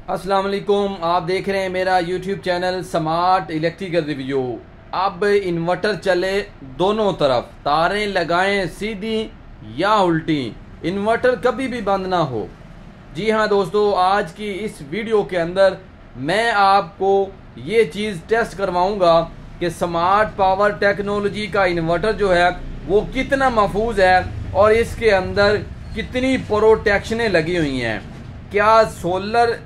अस्सलाम वालेकुम। आप देख रहे हैं मेरा YouTube channel smart electrical review. अब इन्वर्टर चले दोनों तरफ, तारें लगाएं सीधी या उल्टी, इन्वर्टर कभी भी बंद ना हो। जी हाँ दोस्तों, आज की इस वीडियो के अंदर मैं आपको ये चीज़ टेस्ट करवाऊंगा कि स्मार्ट पावर टेक्नोलॉजी का इन्वर्टर जो है वो कितना महफूज है और इसके अंदर कितनी प्रोटेक्शनें लगी हुई हैं। क्या सोलर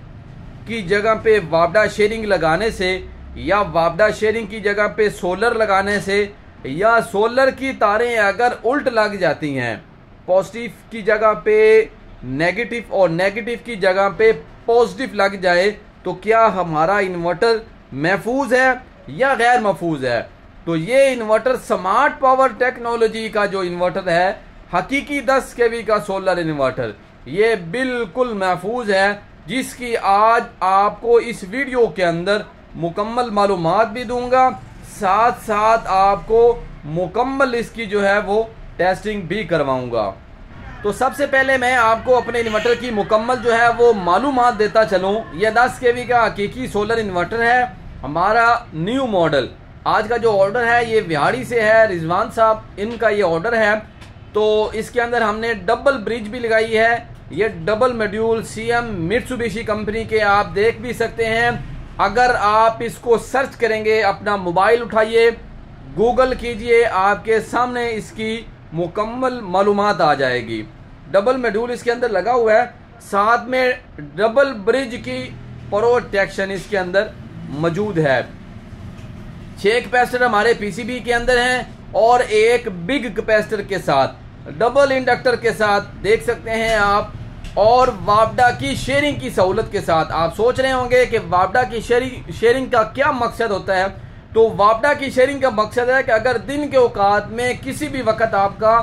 की जगह पे वापडा शेयरिंग लगाने से या वापडा शेयरिंग की जगह पे सोलर लगाने से या सोलर की तारें अगर उल्ट लग जाती हैं, पॉजिटिव की जगह पे नेगेटिव और नेगेटिव की जगह पे पॉजिटिव लग जाए, तो क्या हमारा इन्वर्टर महफूज है या गैर महफूज है। तो ये इन्वर्टर स्मार्ट पावर टेक्नोलॉजी का जो इन्वर्टर है, हकीकी 10 kV का सोलर इन्वर्टर, ये बिल्कुल महफूज है, जिसकी आज आपको इस वीडियो के अंदर मुकम्मल मालूमात भी दूंगा, साथ साथ आपको मुकम्मल इसकी जो है वो टेस्टिंग भी करवाऊंगा। तो सबसे पहले मैं आपको अपने इन्वर्टर की मुकम्मल जो है वो मालूमात देता चलूं। यह 10 kV का हकीकी सोलर इन्वर्टर है, हमारा न्यू मॉडल। आज का जो ऑर्डर है ये बिहाड़ी से है, रिजवान साहब इनका ये ऑर्डर है। तो इसके अंदर हमने डबल ब्रिज भी लगाई है। ये double module CM Mitsubishi company के आप देख भी सकते हैं। अगर आप इसको सर्च करेंगे, अपना मोबाइल उठाइए, गूगल कीजिए, आपके सामने इसकी मुकम्मल मालूमात आ जाएगी। डबल मॉड्यूल इसके अंदर लगा हुआ है, साथ में डबल ब्रिज की प्रोटेक्शन इसके अंदर मौजूद है। 6 कैपेसिटर हमारे PCB के अंदर हैं और एक बिग कैपेसिटर के साथ, डबल इंडक्टर के साथ देख सकते हैं आप, और वापडा की शेयरिंग की सहूलत के साथ। आप सोच रहे होंगे कि वापडा की शेयरिंग का क्या मकसद होता है। तो वापडा की शेयरिंग का मकसद है कि अगर दिन के औकात में किसी भी वक्त आपका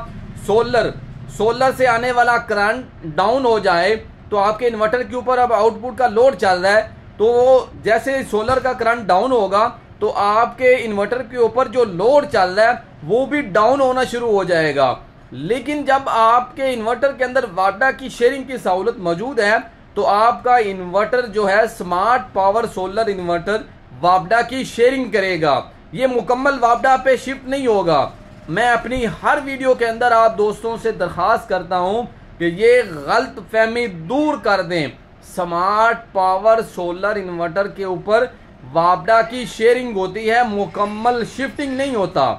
सोलर से आने वाला करंट डाउन हो जाए, तो आपके इन्वर्टर के ऊपर अब आउटपुट का लोड चल रहा है, तो जैसे सोलर का करंट डाउन होगा तो आपके इन्वर्टर के ऊपर जो लोड चल रहा है वो भी डाउन होना शुरू हो जाएगा। लेकिन जब आपके इन्वर्टर के अंदर वापडा की शेयरिंग की सहूलत मौजूद है, तो आपका इन्वर्टर जो है स्मार्ट पावर सोलर इन्वर्टर वापडा की शेयरिंग करेगा। ये मुकम्मल वापडा पे शिफ्ट नहीं होगा। मैं अपनी हर वीडियो के अंदर आप दोस्तों से दरखास्त करता हूं कि ये गलत फहमी दूर कर दें। स्मार्ट पावर सोलर इन्वर्टर के ऊपर वापडा की शेयरिंग होती है, मुकम्मल शिफ्टिंग नहीं होता।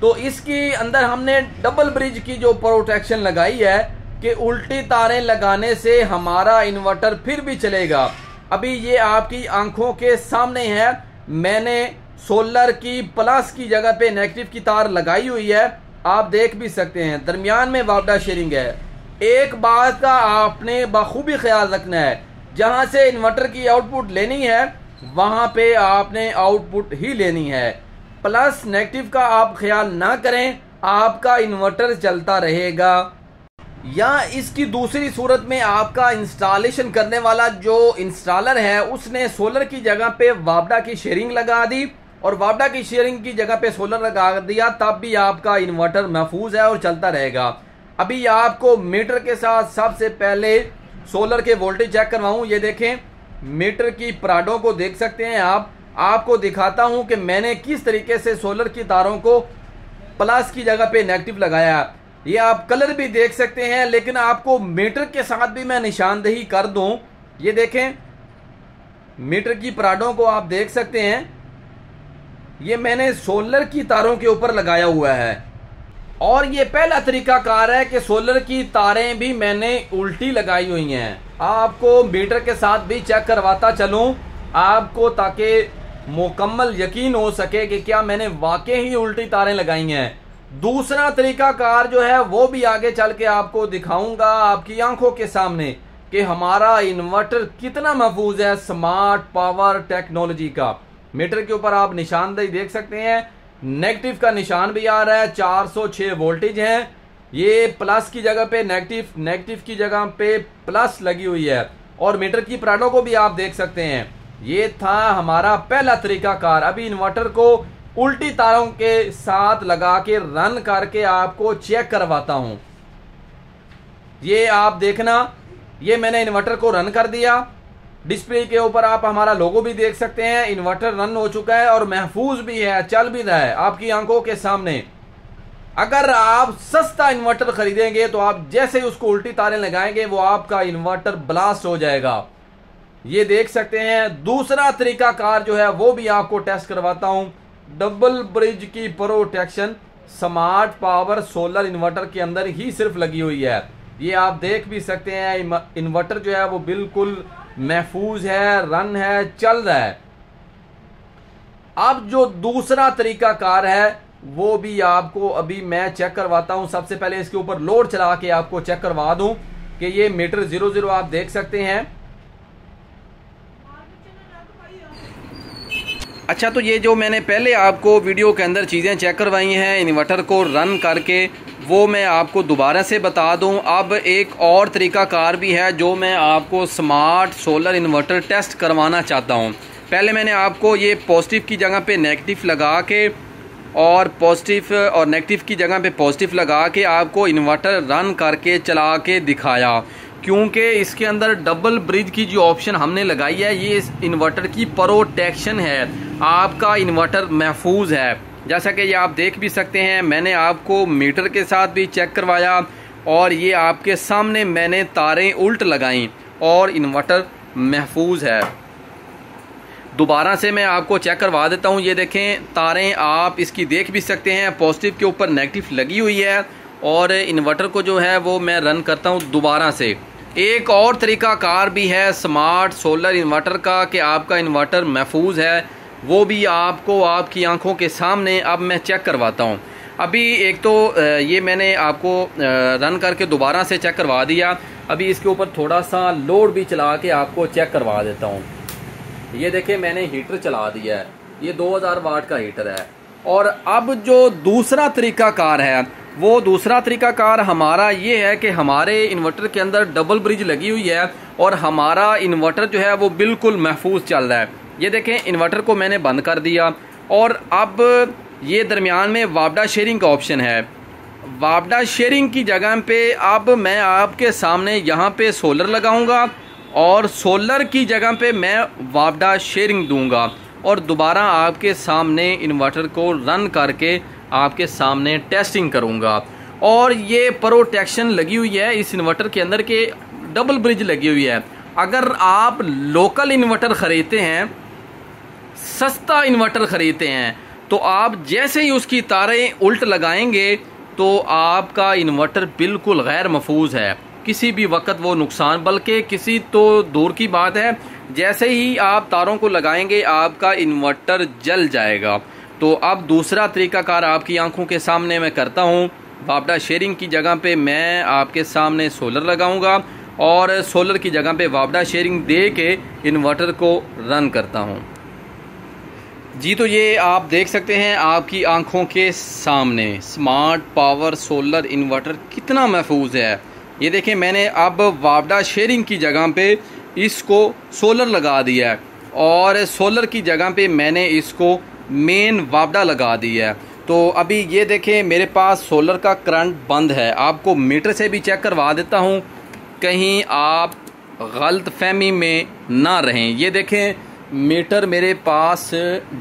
तो इसकी अंदर हमने डबल ब्रिज की जो प्रोटेक्शन लगाई है कि उल्टी तारें लगाने से हमारा इन्वर्टर फिर भी चलेगा। अभी ये आपकी आंखों के सामने है, मैंने सोलर की प्लस की जगह पे नेगेटिव की तार लगाई हुई है, आप देख भी सकते हैं। दरमियान में वापडा शेयरिंग है। एक बात का आपने बखूबी ख्याल रखना है, जहां से इन्वर्टर की आउटपुट लेनी है वहां पे आपने आउटपुट ही लेनी है। प्लस नेगेटिव का आप ख्याल ना करें, आपका इन्वर्टर चलता रहेगा। या इसकी दूसरी सूरत में आपका इंस्टॉलेशन करने वाला जो इंस्टॉलर है उसने सोलर की जगह पे वापडा की शेयरिंग लगा दी और वापडा की शेयरिंग की जगह पे सोलर लगा दिया, तब भी आपका इन्वर्टर महफूज है और चलता रहेगा। अभी आपको मीटर के साथ सबसे पहले सोलर के वोल्टेज चेक करवाऊं। ये देखें, मीटर की पराडों को देख सकते हैं आप। आपको दिखाता हूं कि मैंने किस तरीके से सोलर की तारों को प्लस की जगह पे नेगेटिव लगाया। ये आप कलर भी देख सकते हैं, लेकिन आपको मीटर के साथ भी मैं निशानदेही कर दूं। ये देखें, मीटर की पराडों को आप देख सकते हैं, ये मैंने सोलर की तारों के ऊपर लगाया हुआ है। और ये पहला तरीका कार है कि सोलर की तारें भी मैंने उल्टी लगाई हुई हैं। आपको मीटर के साथ भी चेक करवाता चलूं आपको, ताकि मुकम्मल यकीन हो सके कि क्या मैंने वाकई ही उल्टी तारें लगाई हैं। दूसरा तरीका कार जो है वो भी आगे चल के आपको दिखाऊंगा आपकी आंखों के सामने कि हमारा इन्वर्टर कितना महफूज है स्मार्ट पावर टेक्नोलॉजी का। मीटर के ऊपर आप निशानदेही देख सकते हैं, नेगेटिव का निशान भी आ रहा है, 406 वोल्टेज है। ये प्लस की जगह पे नेगेटिव, नेगेटिव की जगह पे प्लस लगी हुई है, और मीटर की पराडों को भी आप देख सकते हैं। ये था हमारा पहला तरीका कार। अभी इन्वर्टर को उल्टी तारों के साथ लगा के रन करके आपको चेक करवाता हूं। ये आप देखना, ये मैंने इन्वर्टर को रन कर दिया। डिस्प्ले के ऊपर आप हमारा लोगो भी देख सकते हैं। इन्वर्टर रन हो चुका है और महफूज भी है, चल भी रहा है आपकी आंखों के सामने। अगर आप सस्ता इन्वर्टर खरीदेंगे तो आप जैसे ही उसको उल्टी तारें लगाएंगे वो आपका इन्वर्टर ब्लास्ट हो जाएगा। ये देख सकते हैं। दूसरा तरीका कार जो है वो भी आपको टेस्ट करवाता हूं। डबल ब्रिज की protection smart power solar inverter के अंदर ही सिर्फ लगी हुई है। ये आप देख भी सकते हैं, इन्वर्टर जो है वो बिल्कुल महफूज है, रन है, चल रहा है। अब जो दूसरा तरीका कार है वो भी आपको अभी मैं चेक करवाता हूं। सबसे पहले इसके ऊपर लोड चला के आपको चेक करवा दूं कि ये मीटर 00 आप देख सकते हैं। अच्छा, तो ये जो मैंने पहले आपको वीडियो के अंदर चीज़ें चेक करवाई हैं इन्वर्टर को रन करके, वो मैं आपको दोबारा से बता दूं। अब एक और तरीका कार भी है जो मैं आपको स्मार्ट सोलर इन्वर्टर टेस्ट करवाना चाहता हूं। पहले मैंने आपको ये पॉजिटिव की जगह पे नेगेटिव लगा के और पॉजिटिव और नेगेटिव की जगह पे पॉजिटिव लगा के आपको इन्वर्टर रन करके चला के दिखाया, क्योंकि इसके अंदर डबल ब्रिज की जो ऑप्शन हमने लगाई है ये इस इन्वर्टर की प्रोटेक्शन है। आपका इन्वर्टर महफूज है, जैसा कि ये आप देख भी सकते हैं। मैंने आपको मीटर के साथ भी चेक करवाया और ये आपके सामने मैंने तारें उल्ट लगाई और इन्वर्टर महफूज है। दोबारा से मैं आपको चेक करवा देता हूँ। ये देखें, तारें आप इसकी देख भी सकते हैं, पॉजिटिव के ऊपर नेगेटिव लगी हुई है और इन्वर्टर को जो है वो मैं रन करता हूँ दोबारा से। एक और तरीका कार भी है स्मार्ट सोलर इन्वर्टर का कि आपका इन्वर्टर महफूज है, वो भी आपको आपकी आंखों के सामने अब मैं चेक करवाता हूँ। अभी एक तो ये मैंने आपको रन करके दोबारा से चेक करवा दिया। अभी इसके ऊपर थोड़ा सा लोड भी चला के आपको चेक करवा देता हूँ। ये देखिए, मैंने हीटर चला दिया है, ये 2000 वाट का हीटर है। और अब जो दूसरा तरीका कार है वो दूसरा तरीका कार हमारा ये है कि हमारे इन्वर्टर के अंदर डबल ब्रिज लगी हुई है और हमारा इन्वर्टर जो है वो बिल्कुल महफूज चल रहा है। ये देखें, इन्वर्टर को मैंने बंद कर दिया और अब ये दरमियान में वापडा शेयरिंग का ऑप्शन है। वापडा शेयरिंग की जगह पे अब मैं आपके सामने यहाँ पे सोलर लगाऊंगा और सोलर की जगह पे मैं वापडा शेयरिंग दूंगा और दोबारा आपके सामने इन्वर्टर को रन करके आपके सामने टेस्टिंग करूंगा। और ये प्रोटेक्शन लगी हुई है इस इन्वर्टर के अंदर के, डबल ब्रिज लगी हुई है। अगर आप लोकल इन्वर्टर खरीदते हैं, सस्ता इन्वर्टर खरीदते हैं, तो आप जैसे ही उसकी तारें उल्ट लगाएंगे तो आपका इन्वर्टर बिल्कुल गैर महफूज है, किसी भी वक्त वो नुकसान, बल्कि किसी तो दूर की बात है, जैसे ही आप तारों को लगाएंगे आपका इन्वर्टर जल जाएगा। तो अब दूसरा तरीकाकार आपकी आंखों के सामने मैं करता हूँ। वापडा शेयरिंग की जगह पे मैं आपके सामने सोलर लगाऊंगा और सोलर की जगह पे वापडा शेयरिंग दे के इन्वर्टर को रन करता हूँ। जी, तो ये आप देख सकते हैं आपकी आंखों के सामने स्मार्ट पावर सोलर इन्वर्टर कितना महफूज है। ये देखें, मैंने अब वापडा शेयरिंग की जगह पे इसको सोलर लगा दिया है और सोलर की जगह पे मैंने इसको मेन वापडा लगा दिया है। तो अभी ये देखें, मेरे पास सोलर का करंट बंद है। आपको मीटर से भी चेक करवा देता हूँ, कहीं आप गलत फहमी में ना रहें। ये देखें, मीटर मेरे पास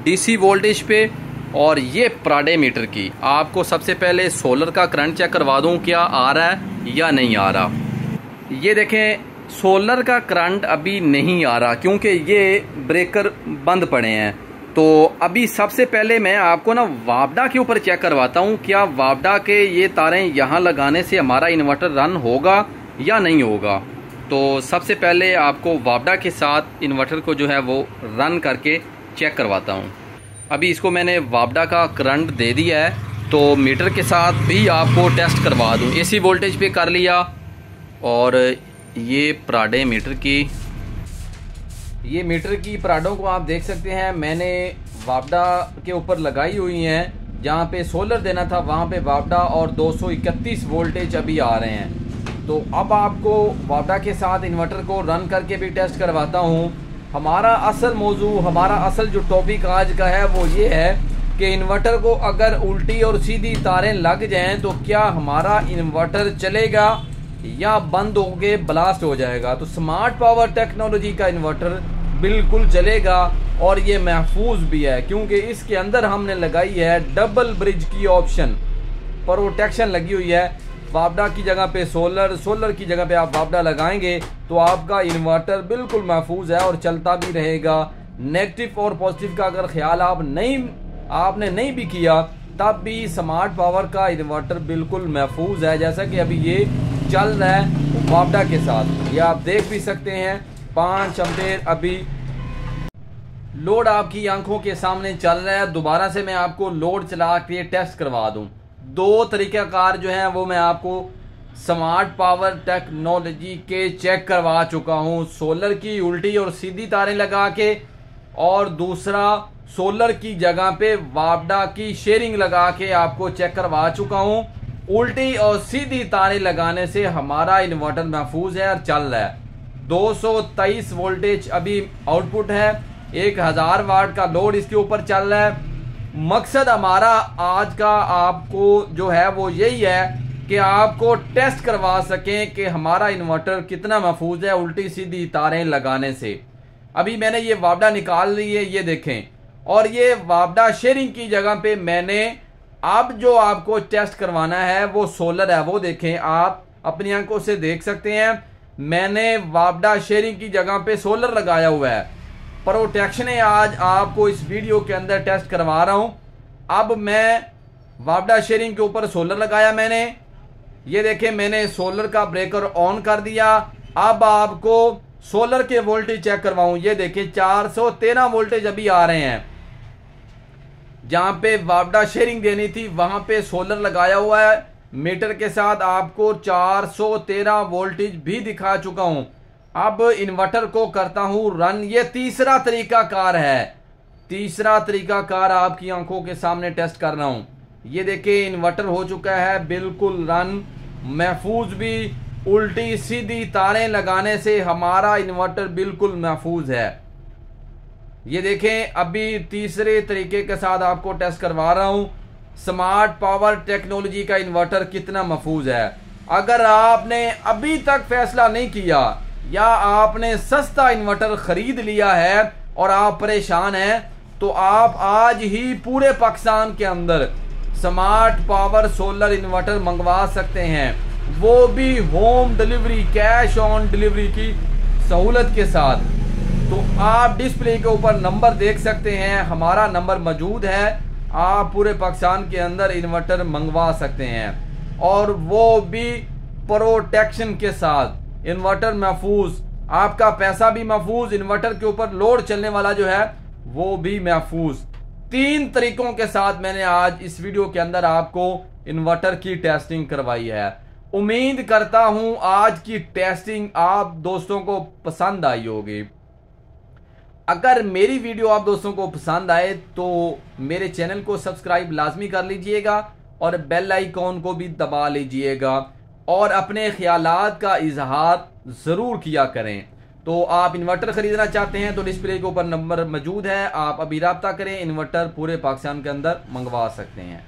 डीसी वोल्टेज पे और ये प्राडे मीटर की। आपको सबसे पहले सोलर का करंट चेक करवा दूँ क्या आ रहा है या नहीं आ रहा। ये देखें, सोलर का करंट अभी नहीं आ रहा क्योंकि ये ब्रेकर बंद पड़े हैं। तो अभी सबसे पहले मैं आपको ना वापडा के ऊपर चेक करवाता हूँ, क्या वापडा के ये तारें यहाँ लगाने से हमारा इन्वर्टर रन होगा या नहीं होगा। तो सबसे पहले आपको वापडा के साथ इन्वर्टर को जो है वो रन करके चेक करवाता हूँ। अभी इसको मैंने वापडा का करंट दे दिया है, तो मीटर के साथ भी आपको टेस्ट करवा दूँ। एसी वोल्टेज पे कर लिया और ये प्राडे मीटर की, ये मीटर की प्राडों को आप देख सकते हैं, मैंने वापडा के ऊपर लगाई हुई हैं। जहाँ पे सोलर देना था वहाँ पे वापडा और 231 वोल्टेज अभी आ रहे हैं। तो अब आपको वापडा के साथ इन्वर्टर को रन करके भी टेस्ट करवाता हूँ। हमारा असल मौजू, हमारा असल जो टॉपिक आज का है वो ये है कि इन्वर्टर को अगर उल्टी और सीधी तारें लग जाएं तो क्या हमारा इन्वर्टर चलेगा या बंद होके ब्लास्ट हो जाएगा। तो स्मार्ट पावर टेक्नोलॉजी का इन्वर्टर बिल्कुल चलेगा और ये महफूज भी है, क्योंकि इसके अंदर हमने लगाई है डबल ब्रिज की ऑप्शन, प्रोटेक्शन लगी हुई है। वापडा की जगह पे सोलर, सोलर की जगह पे आप वापडा लगाएंगे तो आपका इन्वर्टर बिल्कुल महफूज है और चलता भी रहेगा। नेगेटिव और पॉजिटिव का अगर ख्याल आपने नहीं भी किया तब भी स्मार्ट पावर का इन्वर्टर बिल्कुल महफूज है, जैसा कि अभी ये चल रहा है वापडा के साथ। ये आप देख भी सकते हैं 5 एम्पेयर अभी लोड आपकी आंखों के सामने चल रहा है। दोबारा से मैं आपको लोड चला के टेस्ट करवा दूं। 2 तरीकाकार जो है वो मैं आपको स्मार्ट पावर टेक्नोलॉजी के चेक करवा चुका हूं, सोलर की उल्टी और सीधी तारें लगा के, और दूसरा सोलर की जगह पे वापडा की शेयरिंग लगा के आपको चेक करवा चुका हूं। उल्टी और सीधी तारें लगाने से हमारा इन्वर्टर महफूज है और चल रहा है। 223 वोल्टेज अभी आउटपुट है, 1000 वाट का लोड इसके ऊपर चल रहा है। मकसद हमारा आज का आपको जो है वो यही है कि आपको टेस्ट करवा सकें कि हमारा इन्वर्टर कितना महफूज है उल्टी सीधी तारें लगाने से। अभी मैंने ये वापडा निकाल ली है, ये देखें, और ये वापडा शेयरिंग की जगह पे मैंने अब जो आपको टेस्ट करवाना है वो सोलर है, वो देखें, आप अपनी आंखों से देख सकते हैं। मैंने वापडा शेयरिंग की जगह पे सोलर लगाया हुआ है। प्रोटेक्शन है आज आपको इस वीडियो के अंदर टेस्ट करवा रहा हूं। अब मैं वापडा शेयरिंग के ऊपर सोलर लगाया मैंने, ये देखें, मैंने सोलर का ब्रेकर ऑन कर दिया। अब आपको सोलर के वोल्टेज चेक करवाऊं, ये देखें 413 वोल्टेज अभी आ रहे हैं। जहां पे वापडा शेयरिंग देनी थी वहां पे सोलर लगाया हुआ है, मीटर के साथ आपको 413 वोल्टेज भी दिखा चुका हूं। अब इन्वर्टर को करता हूं रन। ये तीसरा तरीकाकार है, तीसरा तरीकाकार आपकी आंखों के सामने टेस्ट कर रहा हूं। ये देखिए इन्वर्टर हो चुका है बिल्कुल रन, महफूज भी। उल्टी सीधी तारें लगाने से हमारा इन्वर्टर बिल्कुल महफूज है। ये देखें अभी तीसरे तरीके के साथ आपको टेस्ट करवा रहा हूं स्मार्ट पावर टेक्नोलॉजी का इन्वर्टर कितना महफूज है। अगर आपने अभी तक फैसला नहीं किया या आपने सस्ता इन्वर्टर खरीद लिया है और आप परेशान हैं, तो आप आज ही पूरे पाकिस्तान के अंदर स्मार्ट पावर सोलर इन्वर्टर मंगवा सकते हैं, वो भी home delivery, cash on delivery की सहूलत के साथ। तो आप डिस्प्ले के ऊपर नंबर देख सकते हैं, हमारा नंबर मौजूद है। आप पूरे पाकिस्तान के अंदर इन्वर्टर मंगवा सकते हैं और वो भी प्रोटेक्शन के साथ। इन्वर्टर महफूज, आपका पैसा भी महफूज, इन्वर्टर के ऊपर लोड चलने वाला जो है वो भी महफूज। 3 तरीकों के साथ मैंने आज इस वीडियो के अंदर आपको इन्वर्टर की टेस्टिंग करवाई है। उम्मीद करता हूं आज की टेस्टिंग आप दोस्तों को पसंद आई होगी। अगर मेरी वीडियो आप दोस्तों को पसंद आए तो मेरे चैनल को सब्सक्राइब लाजमी कर लीजिएगा और बेल आइकॉन को भी दबा लीजिएगा और अपने ख्यालात का इजहार ज़रूर किया करें। तो आप इन्वर्टर ख़रीदना चाहते हैं तो डिस्प्ले के ऊपर नंबर मौजूद है, आप अभी रब्ता करें, इन्वर्टर पूरे पाकिस्तान के अंदर मंगवा सकते हैं।